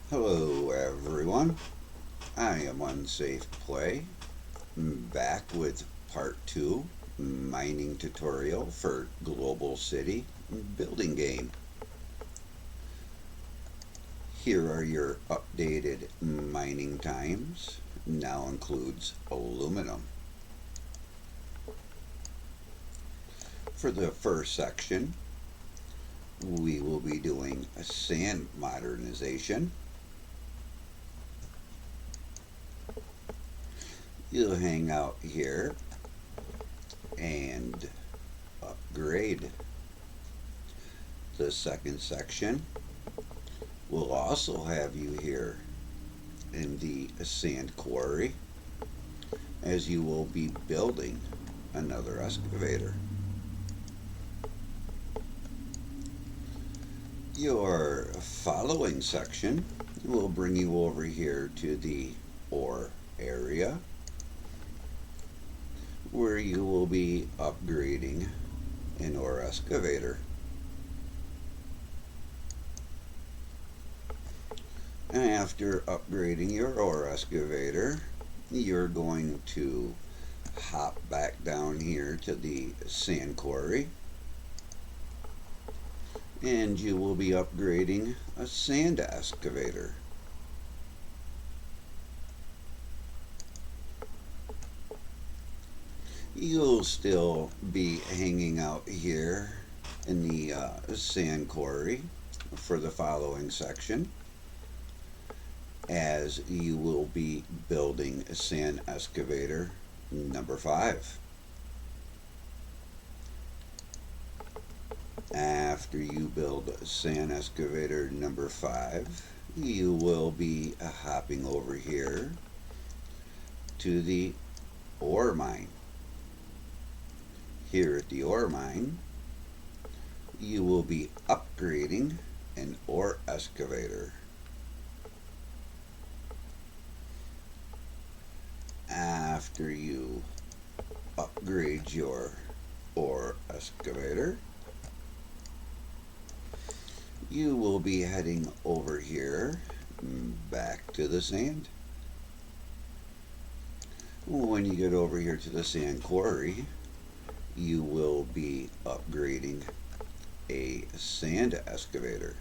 Hello everyone, I am Unsafe Play, back with part 2 mining tutorial for Global City building game. Here are your updated mining times, now includes aluminum. For the first section, we will be doing a sand modernization. You'll hang out here and upgrade. The second section will also have you here in the sand quarry, as you will be building another excavator. Your following section will bring you over here to the ore area, where you will be upgrading an ore excavator. After upgrading your ore excavator, you're going to hop back down here to the sand quarry, and you will be upgrading a sand excavator. You'll still be hanging out here in the sand quarry for the following section, as you will be building a sand excavator number 5. After you build sand excavator number 5, you will be hopping over here to the ore mine. Here at the ore mine, you will be upgrading an ore excavator. After you upgrade your ore excavator, you will be heading over here back to the sand. When you get over here to the sand quarry, you will be upgrading a sand excavator.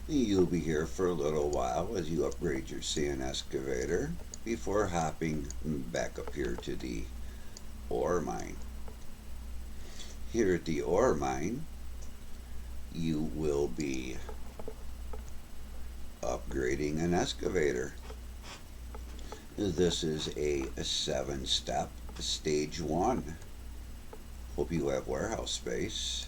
You'll be here for a little while as you upgrade your sand excavator before hopping back up here to the ore mine. Here at the ore mine, you will be upgrading an excavator. This is a 7-step stage 1. Hope you have warehouse space.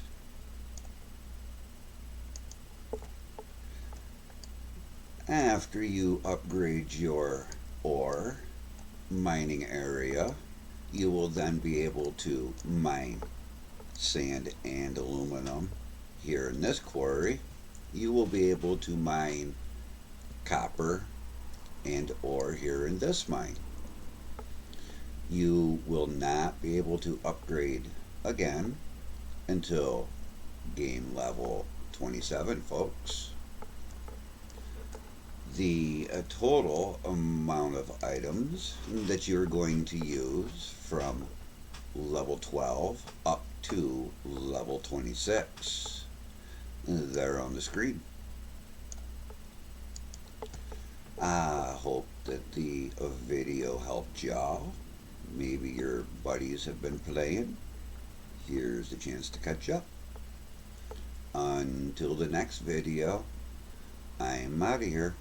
After you upgrade your ore mining area, you will then be able to mine sand and aluminum. Here in this quarry, you will be able to mine copper and ore here in this mine. You will not be able to upgrade again until game level 27, folks. The total amount of items that you're going to use from level 12 up to level 26, they're on the screen. I hope that the video helped y'all. Maybe your buddies have been playing. Here's the chance to catch up. Until the next video, I'm out of here.